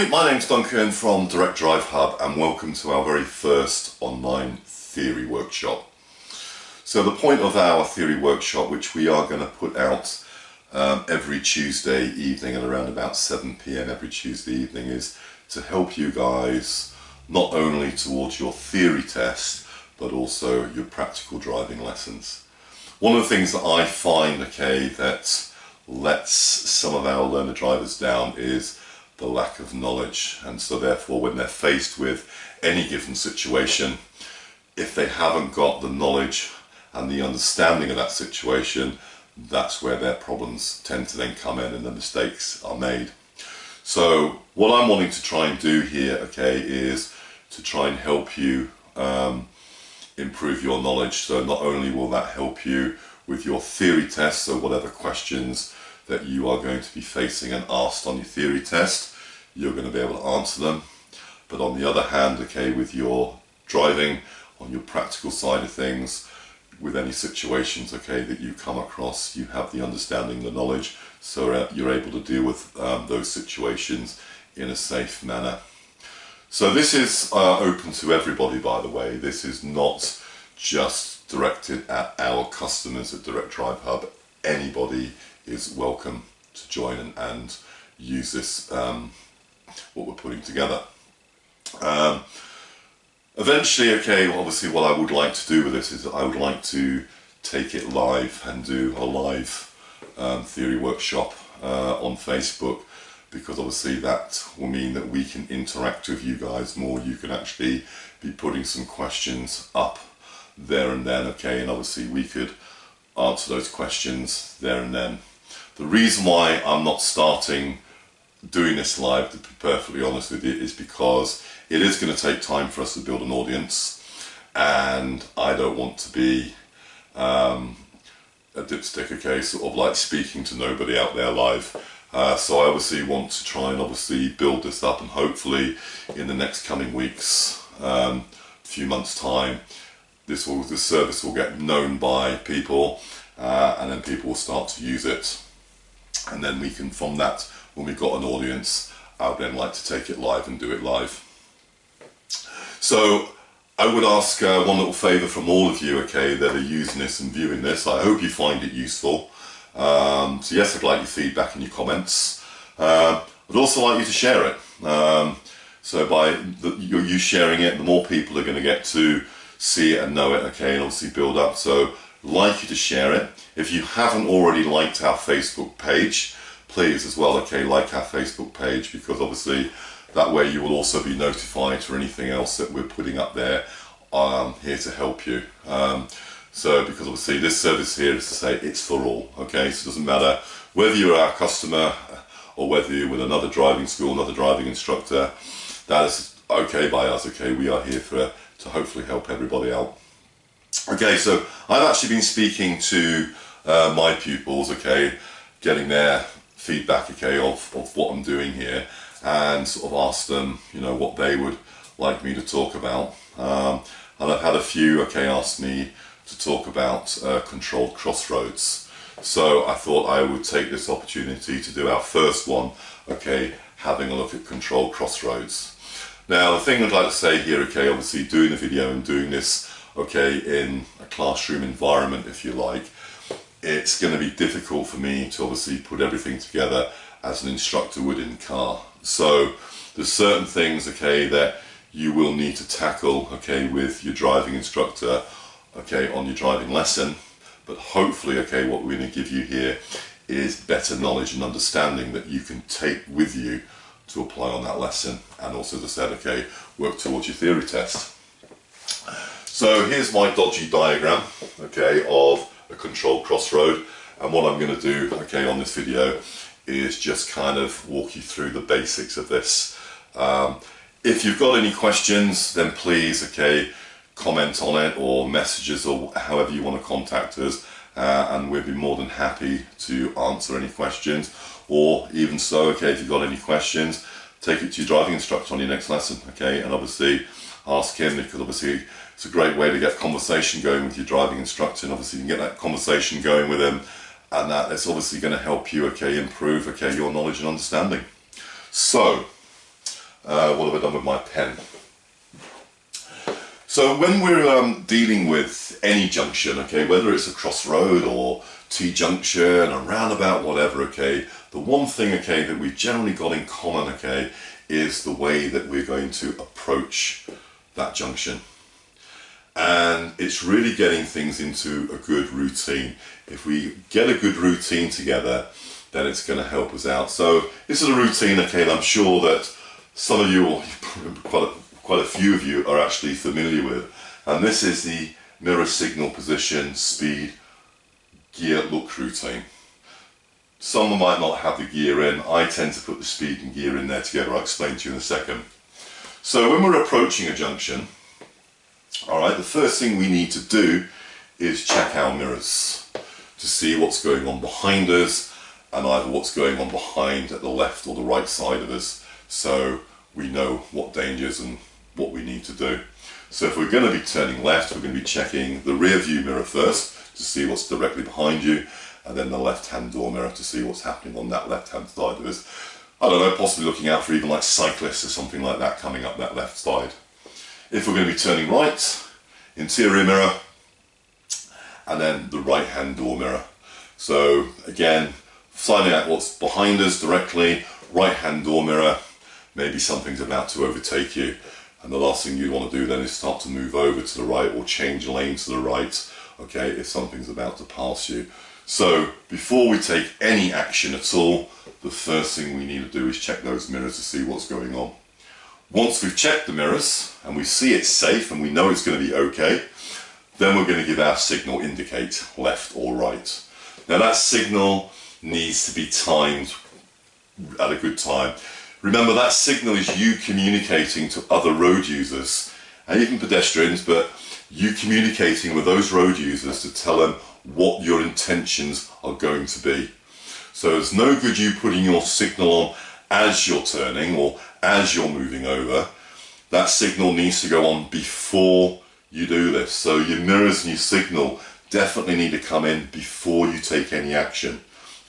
morning, my name's Duncan from Direct Drive Hub and welcome to our very first online theory workshop. So the point of our theory workshop, which we are going to put out every Tuesday evening at around about 7 PM every Tuesday evening, is to help you guys not only towards your theory test but also your practical driving lessons. One of the things that I find, that lets some of our learner drivers down is the lack of knowledge, and so therefore when they're faced with any given situation, if they haven't got the knowledge and the understanding of that situation, that's where their problems tend to then come in and the mistakes are made. So what I'm wanting to try and do here, is to try and help you improve your knowledge. So not only will that help you with your theory test, so whatever questions that you are going to be facing and asked on your theory test, you're going to be able to answer them. But on the other hand, with your driving, on your practical side of things, with any situations, that you come across, you have the understanding, the knowledge, so you're able to deal with those situations in a safe manner. So this is open to everybody, by the way. This is not just directed at our customers at Direct Drive Hub. Anybody is welcome to join and use this, what we're putting together. Eventually, obviously what I would like to do with this is I would like to take it live and do a live theory workshop on Facebook, because obviously that will mean that we can interact with you guys more. You can actually be putting some questions up there and then, and obviously we could answer those questions there and then. The reason why I'm not starting doing this live, to be perfectly honest with you, is because it is going to take time for us to build an audience, and I don't want to be a dipstick, sort of like speaking to nobody out there live. So I obviously want to try and obviously build this up, and hopefully in the next coming weeks, few months time, this service will get known by people, and then people will start to use it, and then we can, from that, when we've got an audience, I would then like to take it live and do it live. So I would ask one little favour from all of you, that are using this and viewing this. I hope you find it useful. So yes, I'd like your feedback and your comments. I'd also like you to share it. So by you sharing it, the more people are going to get to see it and know it, and obviously build up. So I'd like you to share it. If you haven't already liked our Facebook page, please as well, like our Facebook page, because obviously that way you will also be notified for anything else that we're putting up there, here to help you. So because obviously this service here is to say it's for all, so it doesn't matter whether you're our customer or whether you're with another driving school, another driving instructor, that is okay by us, we are here to hopefully help everybody out. So I've actually been speaking to my pupils, getting their feedback, of what I'm doing here, and sort of asked them, what they would like me to talk about. And I've had a few, ask me to talk about controlled crossroads. So I thought I would take this opportunity to do our first one, having a look at controlled crossroads. Now the thing I'd like to say here, obviously doing the video and doing this, in a classroom environment, if you like, it's going to be difficult for me to obviously put everything together as an instructor would in car. So there's certain things, that you will need to tackle, with your driving instructor, on your driving lesson. But hopefully, what we're going to give you here is better knowledge and understanding that you can take with you to apply on that lesson, and also, as I said, work towards your theory test. So here's my dodgy diagram, of a controlled crossroad, and what I'm going to do, on this video is just kind of walk you through the basics of this. If you've got any questions, then please, comment on it or message us or however you want to contact us, and we'll be more than happy to answer any questions. Or even so, if you've got any questions, take it to your driving instructor on your next lesson, and obviously ask him, because obviously it's a great way to get conversation going with your driving instructor, and obviously you can get that conversation going with him, and that's obviously going to help you, improve, your knowledge and understanding. So What have I done with my pen? So when we're dealing with any junction, okay, whether it's a crossroad or T-junction, a roundabout, whatever, okay, the one thing, okay, that we've generally got in common, okay, is the way that we're going to approach that junction. And it's really getting things into a good routine. If we get a good routine together, then it's going to help us out. So this is a routine, okay, and I'm sure that some of you, or quite a few of you, are actually familiar with. And this is the mirror signal position, speed, gear, look routine. Some might not have the gear in. I tend to put the speed and gear in there together. I'll explain to you in a second. So when we're approaching a junction, all right, the first thing we need to do is check our mirrors to see what's going on behind us, and either what's going on behind at the left or the right side of us, so we know what dangers and what we need to do. So if we're going to be turning left, we're going to be checking the rear view mirror first to see what's directly behind you, and then the left-hand door mirror to see what's happening on that left-hand side of us. I don't know, possibly looking out for even like cyclists or something like that coming up that left side. If we're going to be turning right, interior mirror, and then the right-hand door mirror. So again, finding out what's behind us directly, right-hand door mirror, maybe something's about to overtake you. And the last thing you want to do then is start to move over to the right or change lane to the right, okay, if something's about to pass you. So before we take any action at all, the first thing we need to do is check those mirrors to see what's going on. Once we've checked the mirrors and we see it's safe and we know it's going to be okay, then we're going to give our signal indicate left or right. Now that signal needs to be timed at a good time. Remember, that signal is you communicating to other road users and even pedestrians, but you communicating with those road users to tell them what your intentions are going to be. So it's no good you putting your signal on as you're turning or as you're moving over. That signal needs to go on before you do this. So your mirrors and your signal definitely need to come in before you take any action.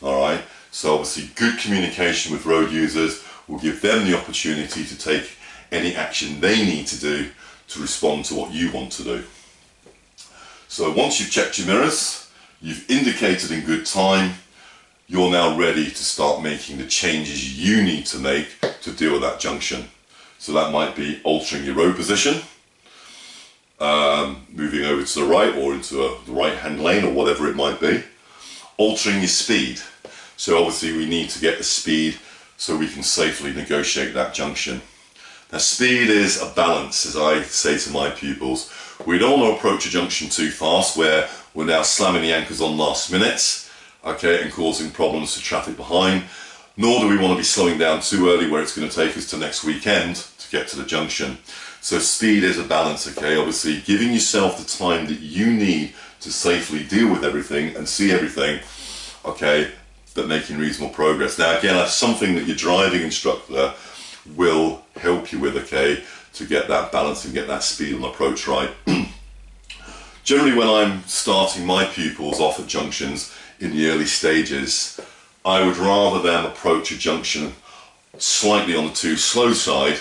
All right. So obviously good communication with road users will give them the opportunity to take any action they need to do to respond to what you want to do. So once you've checked your mirrors, you've indicated in good time, you're now ready to start making the changes you need to make to deal with that junction. So that might be altering your road position, moving over to the right or into the right-hand lane or whatever it might be, altering your speed. So obviously we need to get the speed so we can safely negotiate that junction. Now speed is a balance, as I say to my pupils. We don't want to approach a junction too fast where we're now slamming the anchors on last minute, okay, and causing problems to traffic behind, nor do we want to be slowing down too early where it's going to take us to next weekend to get to the junction. So speed is a balance, okay, obviously giving yourself the time that you need to safely deal with everything and see everything, okay, but making reasonable progress. Now again, that's something that your driving instructor will help you with, okay, to get that balance and get that speed and approach right. Generally when I'm starting my pupils off at junctions in the early stages, I would rather them approach a junction slightly on the too slow side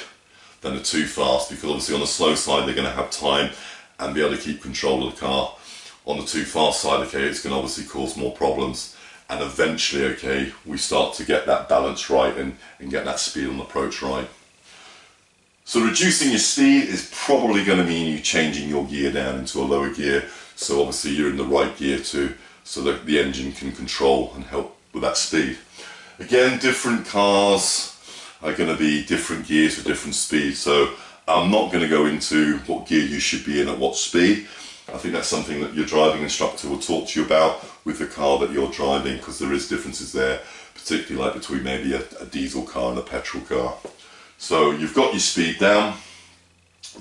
than the too fast, because obviously on the slow side they're going to have time and be able to keep control of the car. On the too fast side, okay, it's going to obviously cause more problems. And eventually, okay, we start to get that balance right and get that speed and approach right. So reducing your speed is probably going to mean you changing your gear down into a lower gear. So obviously you're in the right gear too, so that the engine can control and help with that speed. Again, different cars are going to be different gears for different speeds. So I'm not going to go into what gear you should be in at what speed. I think that's something that your driving instructor will talk to you about with the car that you're driving, because there is differences there, particularly like between maybe a diesel car and a petrol car. So you've got your speed down,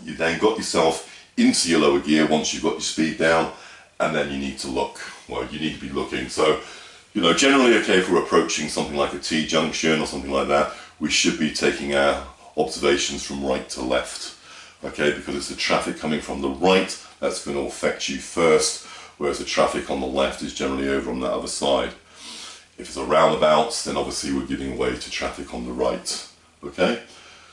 you then got yourself into your lower gear once you've got your speed down, and then you need to look. Well, you need to be looking. So, you know, generally, okay, if we're approaching something like a T-junction or something like that, we should be taking our observations from right to left, okay, because it's the traffic coming from the right that's going to affect you first, whereas the traffic on the left is generally over on that other side. If it's a roundabout, then obviously we're giving way to traffic on the right, okay?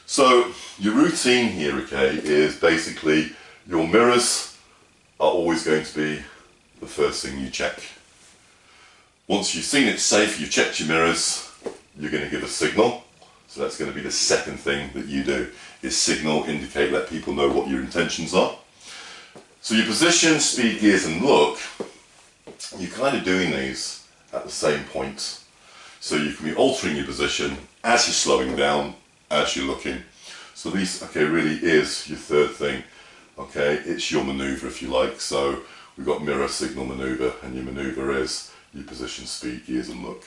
So your routine here, okay, is basically your mirrors are always going to be the first thing you check. Once you've seen it's safe, you've checked your mirrors, you're going to give a signal. So that's going to be the second thing that you do, is signal, indicate, let people know what your intentions are. So your position, speed, gears and look, you're kind of doing these at the same point. So you can be altering your position as you're slowing down, as you're looking. So this, okay, really is your third thing. Okay, it's your maneuver if you like. So we've got mirror, signal, maneuver, and your maneuver is your position, speed, gears and look.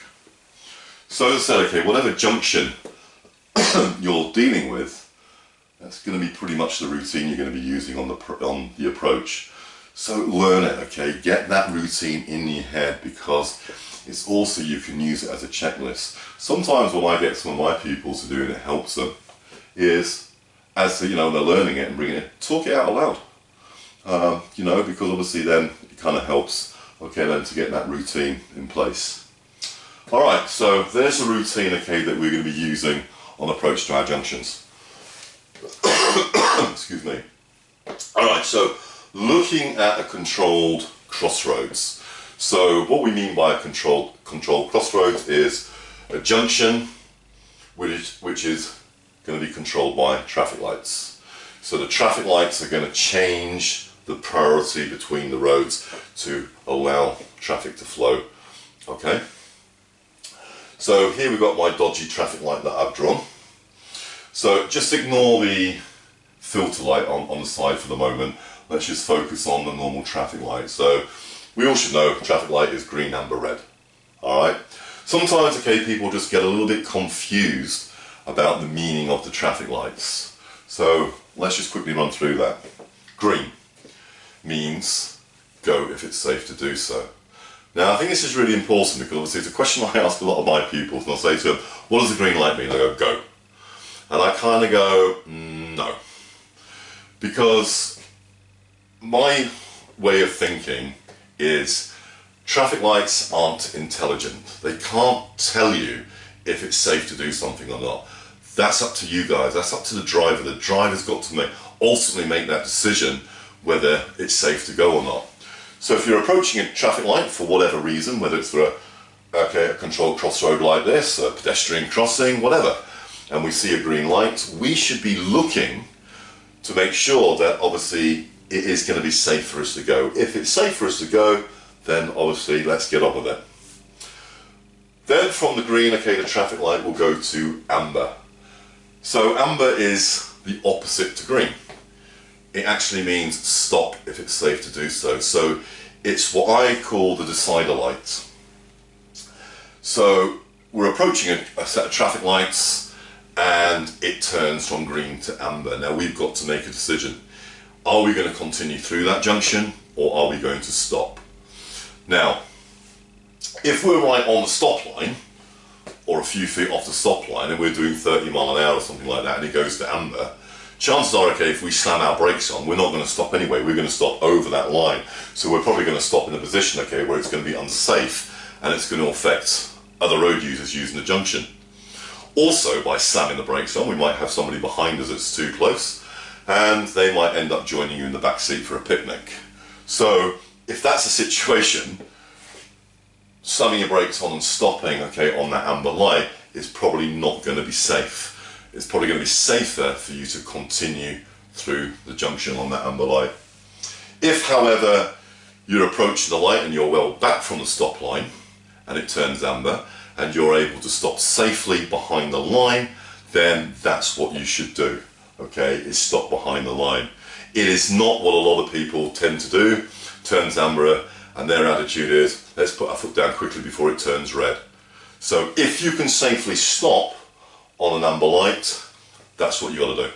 So as I said, okay, whatever junction you're dealing with, that's going to be pretty much the routine you're going to be using on the approach. So learn it, okay, get that routine in your head, because it's also, you can use it as a checklist. Sometimes when I get some of my pupils to do it, it helps them, is as they're learning it and bringing it, talk it out loud. Because obviously then it kind of helps, okay, then to get that routine in place. Alright, so there's a routine, okay, that we're going to be using on approach to our junctions. Excuse me. Alright, so looking at a controlled crossroads. So what we mean by a controlled crossroads is a junction which is going to be controlled by traffic lights. So the traffic lights are going to change the priority between the roads to allow traffic to flow. Okay? So here we've got my dodgy traffic light that I've drawn. So just ignore the filter light on the side for the moment. Let's just focus on the normal traffic light. So we all should know traffic light is green, amber, red. Alright? Sometimes, okay, people just get a little bit confused about the meaning of the traffic lights. So let's just quickly run through that. Green means go if it's safe to do so. Now I think this is really important, because obviously it's a question I ask a lot of my pupils, and I'll say to them, what does the green light mean? They go, go. And I kind of go, no. Because my way of thinking is traffic lights aren't intelligent. They can't tell you if it's safe to do something or not. That's up to you guys. That's up to the driver. The driver's got to ultimately make that decision whether it's safe to go or not. So if you're approaching a traffic light for whatever reason, whether it's for a controlled crossroad like this, a pedestrian crossing, whatever, and we see a green light, we should be looking to make sure that obviously it is going to be safe for us to go. If it's safe for us to go, then obviously let's get on with it. Then from the green, okay, the traffic light will go to amber. So amber is the opposite to green. It actually means stop if it's safe to do so. So it's what I call the decider light. So we're approaching a set of traffic lights and it turns from green to amber. Now we've got to make a decision. Are we going to continue through that junction, or are we going to stop? Now, if we're right on the stop line, or a few feet off the stop line, and we're doing 30 miles an hour or something like that, and it goes to amber, chances are, okay, if we slam our brakes on, we're not going to stop anyway. We're going to stop over that line. So we're probably going to stop in a position, okay, where it's going to be unsafe, and it's going to affect other road users using the junction. Also, by slamming the brakes on, we might have somebody behind us that's too close, and they might end up joining you in the back seat for a picnic. So if that's the situation, slamming your brakes on and stopping, okay, on that amber light is probably not going to be safe. It's probably going to be safer for you to continue through the junction on that amber light. If, however, you're approaching the light and you're well back from the stop line and it turns amber and you're able to stop safely behind the line, then that's what you should do, okay, is stop behind the line. It is not what a lot of people tend to do. Turns amber and their attitude is, let's put our foot down quickly before it turns red. So if you can safely stop on an amber light, that's what you got to do.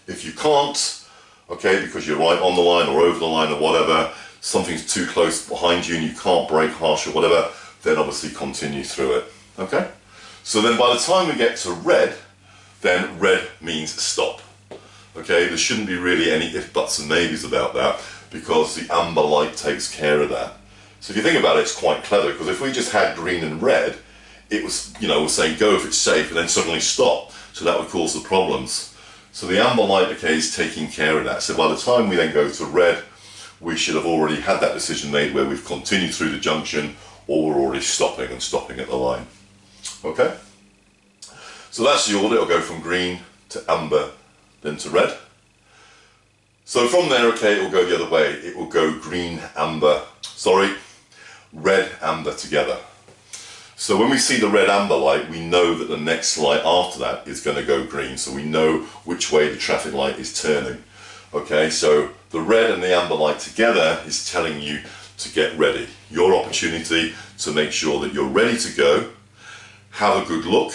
If you can't, okay, because you're right on the line or over the line or whatever, something's too close behind you and you can't brake harsh or whatever, then obviously continue through it, okay? So then by the time we get to red, then red means stop, okay? There shouldn't be really any if, buts and maybes about that, because the amber light takes care of that. So if you think about it, it's quite clever, because if we just had green and red, it was, you know, saying go if it's safe and then suddenly stop, so that would cause the problems. So the amber light, okay, is taking care of that. So by the time we then go to red, we should have already had that decision made where we've continued through the junction or we're already stopping at the line. Okay? So that's the order. It'll go from green to amber, then to red. So from there, okay, it will go the other way. It will go red, amber together. So when we see the red amber light, we know that the next light after that is going to go green. So we know which way the traffic light is turning. Okay, so the red and the amber light together is telling you to get ready. Your opportunity to make sure that you're ready to go. Have a good look,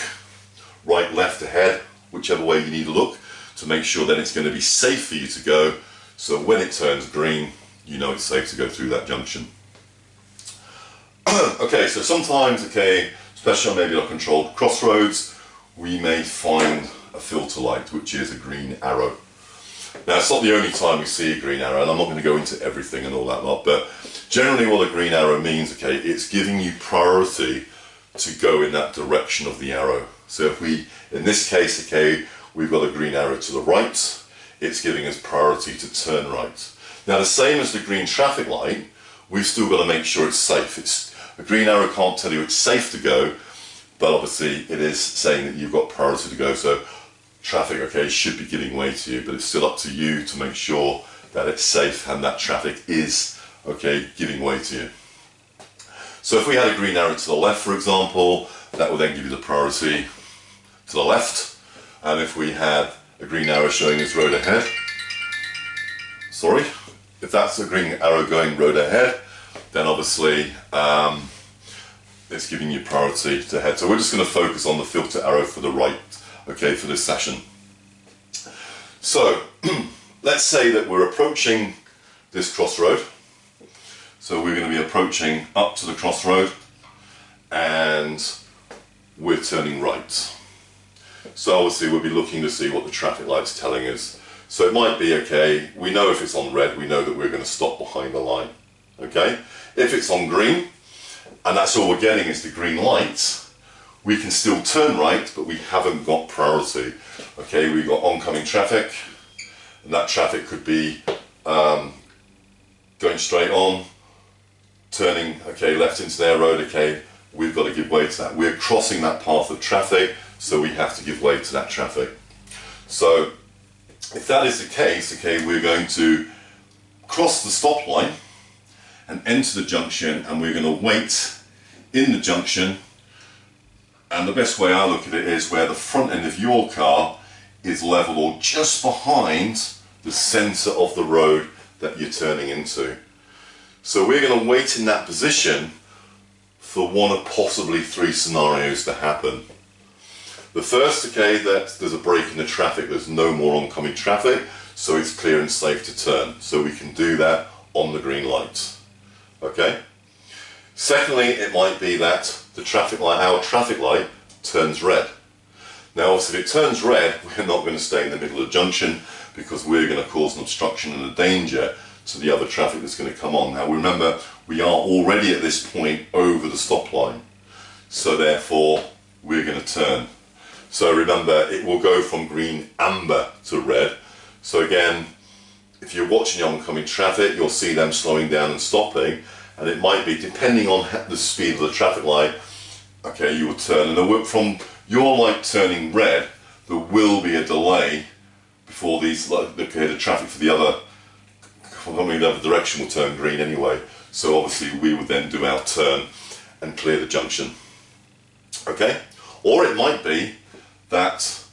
right, left, ahead, whichever way you need to look, to make sure that it's going to be safe for you to go. So when it turns green, you know it's safe to go through that junction. Okay, so sometimes, okay, especially on maybe a controlled crossroads, we may find a filter light, which is a green arrow. Now, it's not the only time we see a green arrow, and I'm not going to go into everything and all that lot, but generally what a green arrow means, okay, it's giving you priority to go in that direction of the arrow. So if we, in this case, okay, we've got a green arrow to the right, it's giving us priority to turn right. Now, the same as the green traffic light, we've still got to make sure it's safe. A green arrow can't tell you it's safe to go, but obviously it is saying that you've got priority to go. So traffic, okay, should be giving way to you, but it's still up to you to make sure that it's safe and that traffic is, okay, giving way to you. So if we had a green arrow to the left, for example, that will then give you the priority to the left. And if we had a green arrow showing us road ahead, if that's a green arrow going road ahead, then obviously it's giving you priority to head. So we're just going to focus on the filter arrow for the right, okay, for this session. So let's say that we're approaching this crossroad. So we're going to be approaching up to the crossroad and we're turning right. So obviously we'll be looking to see what the traffic light's telling us. So it might be, okay, we know if it's on red, we know that we're going to stop behind the line. Okay? If it's on green, and that's all we're getting is the green light, we can still turn right, but we haven't got priority. Okay, we've got oncoming traffic, and that traffic could be going straight on, turning, okay, left into their road, okay, we've got to give way to that. We're crossing that path of traffic, so we have to give way to that traffic. So if that is the case, okay, we're going to cross the stop line and enter the junction, and we're going to wait in the junction. And the best way I look at it is where the front end of your car is level or just behind the centre of the road that you're turning into. So we're going to wait in that position for one of possibly three scenarios to happen. The first, okay, that there's a break in the traffic, there's no more oncoming traffic, so it's clear and safe to turn. So we can do that on the green light. Okay? Secondly, it might be that the traffic light, our traffic light, turns red. Now, obviously, if it turns red, we're not going to stay in the middle of the junction because we're going to cause an obstruction and a danger to the other traffic that's going to come on. Now, remember, we are already at this point over the stop line, so therefore we're going to turn. So remember, it will go from green amber to red. So again, if you're watching the oncoming traffic, you'll see them slowing down and stopping, and it might be, depending on the speed of the traffic light, okay, you will turn. And there will, from your light turning red, there will be a delay before these, okay, the traffic for the other, coming the other direction will turn green anyway. So obviously we would then do our turn and clear the junction. Okay? Or it might be that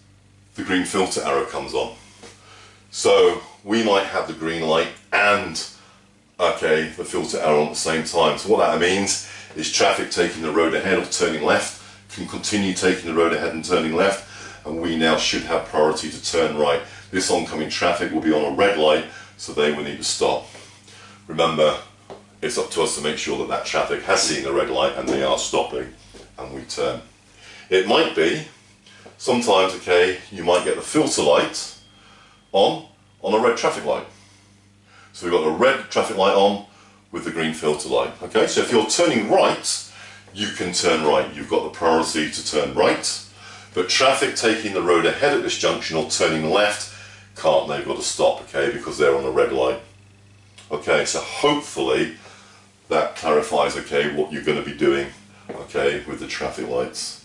the green filter arrow comes on. So we might have the green light and, okay, the filter arrow on at the same time. So what that means is traffic taking the road ahead or turning left can continue taking the road ahead and turning left, and we now should have priority to turn right. This oncoming traffic will be on a red light, so they will need to stop. Remember, it's up to us to make sure that that traffic has seen the red light and they are stopping, and we turn. It might be, sometimes, okay, you might get the filter light on a red traffic light. So we've got the red traffic light on with the green filter light. Okay, so if you're turning right, you can turn right. You've got the priority to turn right, but traffic taking the road ahead at this junction or turning left can't, they've got to stop, okay, because they're on a red light. Okay, so hopefully that clarifies, okay, what you're going to be doing, okay, with the traffic lights.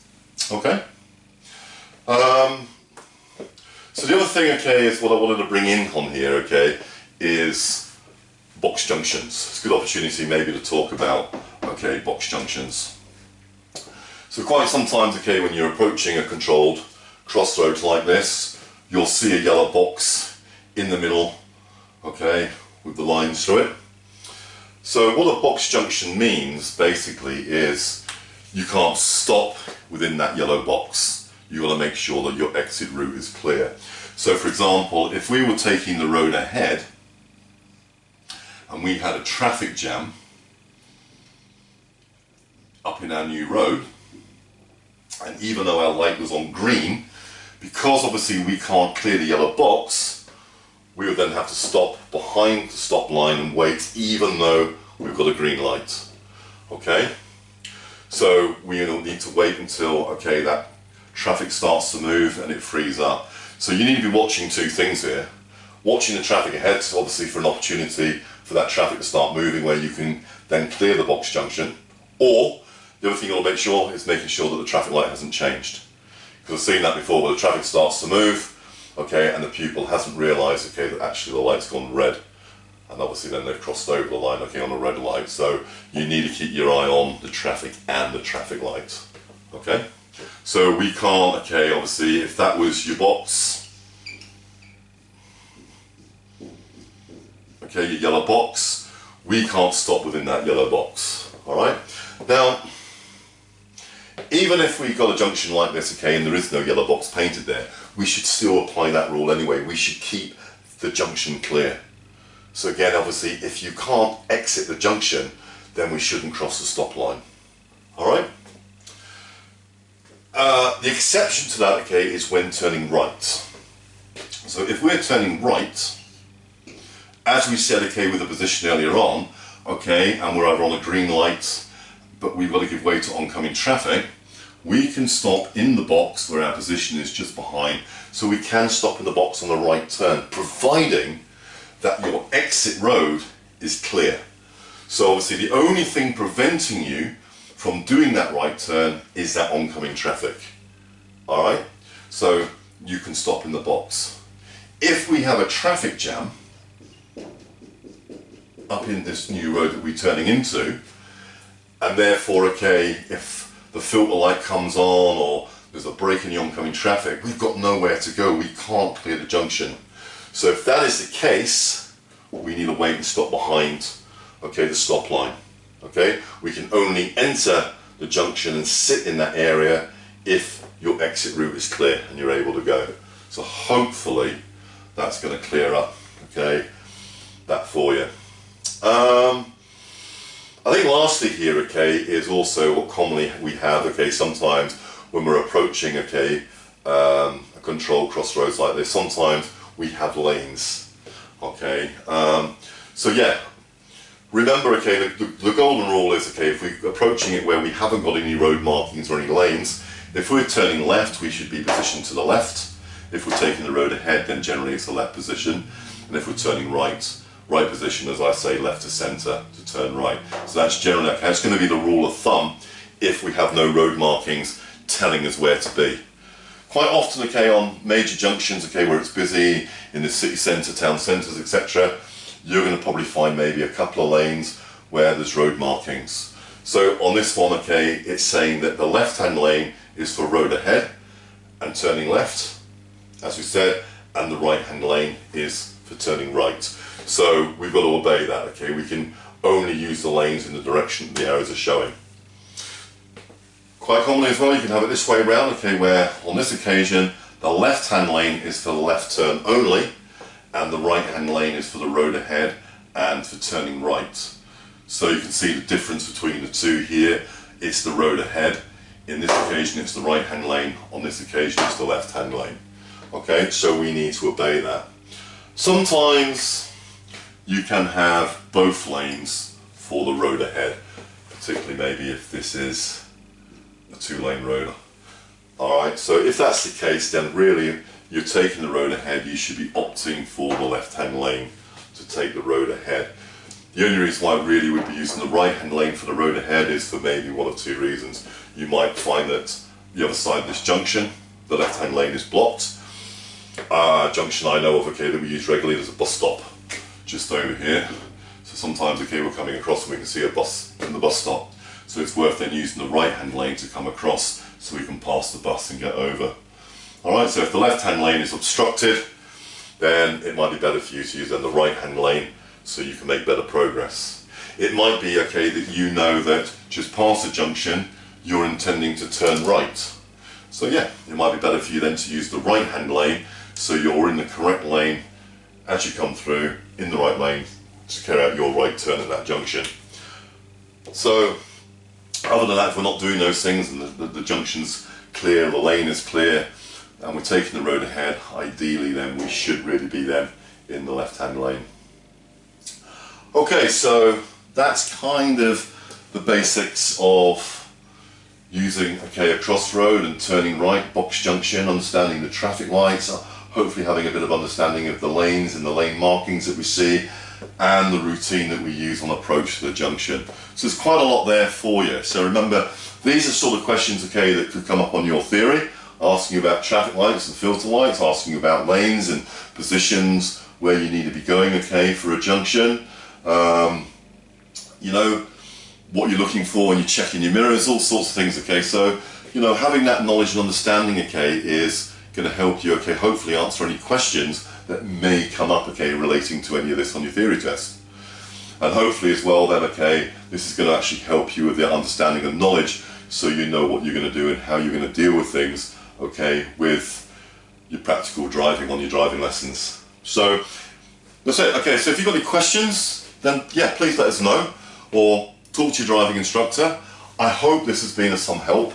Okay. So the other thing, okay, is what I wanted to bring in on here, okay, is box junctions. It's a good opportunity maybe to talk about, okay, box junctions. So quite sometimes, okay, when you're approaching a controlled crossroads like this, you'll see a yellow box in the middle, okay, with the lines through it. So what a box junction means basically is you can't stop within that yellow box. You've got to make sure that your exit route is clear. So for example, if we were taking the road ahead and we had a traffic jam up in our new road, and even though our light was on green, because obviously we can't clear the yellow box, we would then have to stop behind the stop line and wait even though we've got a green light. Okay? So we need to wait until, okay, that traffic starts to move and it frees up. So you need to be watching two things here. Watching the traffic ahead, obviously for an opportunity for that traffic to start moving where you can then clear the box junction. Or, the other thing you want to make sure is making sure that the traffic light hasn't changed. Because I've seen that before where the traffic starts to move, okay, and the pupil hasn't realised, okay, that actually the light's gone red. And obviously then they've crossed over the line, okay, on a red light. So you need to keep your eye on the traffic and the traffic light, okay? So we can't, okay, obviously if that was your box, okay, your yellow box, we can't stop within that yellow box, alright? Now, even if we've got a junction like this, okay, and there is no yellow box painted there, we should still apply that rule anyway. We should keep the junction clear. So again, obviously, if you can't exit the junction, then we shouldn't cross the stop line. Alright? The exception to that, okay, is when turning right. So if we're turning right, as we said, okay, with the position earlier on, okay, and we're either on a green light, but we've got to give way to oncoming traffic, we can stop in the box where our position is just behind. So we can stop in the box on the right turn, providing that your exit road is clear. So obviously the only thing preventing you from doing that right turn is that oncoming traffic. Alright? So you can stop in the box. If we have a traffic jam up in this new road that we're turning into, and therefore, okay, if the filter light comes on or there's a break in the oncoming traffic, we've got nowhere to go, we can't clear the junction. So if that is the case, we need to wait and stop behind, okay, the stop line. Okay, we can only enter the junction and sit in that area if your exit route is clear and you're able to go. So hopefully that's going to clear up, okay, that for you. I think lastly here, okay, is also what commonly we have, okay, sometimes when we're approaching, okay, a controlled crossroads like this, sometimes we have lanes, okay. So yeah, remember, okay, the golden rule is, okay, if we're approaching it where we haven't got any road markings or any lanes, if we're turning left, we should be positioned to the left. If we're taking the road ahead, then generally it's the left position. And if we're turning right, right position, as I say, left to centre to turn right. So that's generally, okay, that's going to be the rule of thumb if we have no road markings telling us where to be. Quite often, okay, on major junctions, okay, where it's busy, in the city centre, town centres, etc., you're going to probably find maybe a couple of lanes where there's road markings. So on this one, okay, it's saying that the left-hand lane is for road ahead and turning left, as we said, and the right-hand lane is for turning right. So we've got to obey that, okay? We can only use the lanes in the direction the arrows are showing. Quite commonly as well, you can have it this way around, okay, where on this occasion, the left-hand lane is for the left turn only, and the right-hand lane is for the road ahead and for turning right. So you can see the difference between the two here. It's the road ahead. In this occasion, it's the right-hand lane. On this occasion, it's the left-hand lane. Okay, so we need to obey that. Sometimes you can have both lanes for the road ahead, particularly maybe if this is a two-lane road. Alright, so if that's the case, then really you're taking the road ahead, you should be opting for the left-hand lane to take the road ahead. The only reason why I really would be using the right-hand lane for the road ahead is for maybe one of two reasons. You might find that the other side of this junction, the left-hand lane is blocked. Junction I know of, okay, that we use regularly, there's a bus stop just over here. So sometimes, okay, we're coming across and we can see a bus in the bus stop. So it's worth then using the right-hand lane to come across so we can pass the bus and get over. Alright, so if the left-hand lane is obstructed, then it might be better for you to use then the right-hand lane so you can make better progress. It might be, okay, that you know that just past the junction, you're intending to turn right. So yeah, it might be better for you then to use the right-hand lane so you're in the correct lane as you come through, in the right lane to carry out your right turn at that junction. So other than that, if we're not doing those things and the junction's clear, the lane is clear, and we're taking the road ahead, ideally then we should really be then in the left-hand lane. Okay, so that's kind of the basics of using, okay, a crossroad and turning right, box junction, understanding the traffic lights, hopefully having a bit of understanding of the lanes and the lane markings that we see, and the routine that we use on approach to the junction. So there's quite a lot there for you. So remember, these are sort of questions, okay, that could come up on your theory, asking you about traffic lights and filter lights, asking you about lanes and positions, where you need to be going, okay, for a junction. You know, what you're looking for when you're checking your mirrors, all sorts of things, okay. So, you know, having that knowledge and understanding, okay, is going to help you, okay, hopefully answer any questions that may come up, okay, relating to any of this on your theory test. And hopefully as well then, okay, this is going to actually help you with the understanding and knowledge so you know what you're going to do and how you're going to deal with things, okay, with your practical driving on your driving lessons. So that's it. Okay, so if you've got any questions, then yeah, please let us know, or talk to your driving instructor. I hope this has been of some help.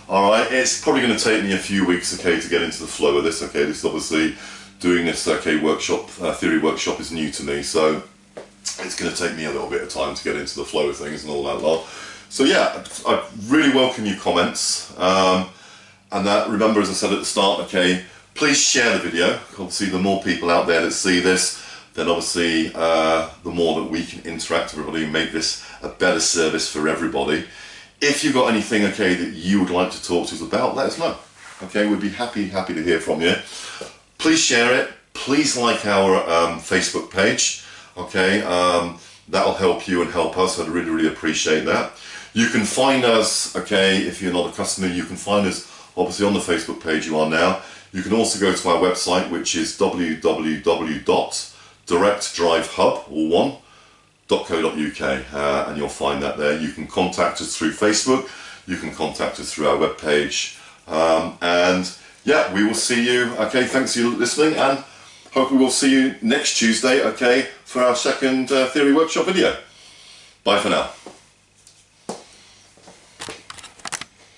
Alright, it's probably going to take me a few weeks, okay, to get into the flow of this, okay. This is obviously, doing this, okay, workshop, theory workshop is new to me, so it's going to take me a little bit of time to get into the flow of things and all that lot. So yeah, I really welcome your comments, and that, remember, as I said at the start, okay, please share the video. Obviously, the more people out there that see this, then obviously the more that we can interact with everybody and make this a better service for everybody. If you've got anything, okay, that you would like to talk to us about, let us know. Okay, we'd be happy to hear from you. Please share it. Please like our Facebook page. Okay, that'll help you and help us. I'd really appreciate that. You can find us, okay, if you're not a customer, you can find us obviously on the Facebook page you are now. You can also go to our website, which is www.directdrivehub.co.uk, and you'll find that there. You can contact us through Facebook, you can contact us through our webpage, and yeah, we will see you. Okay, thanks for listening, and hopefully we'll see you next Tuesday, okay, for our second theory workshop video. Bye for now.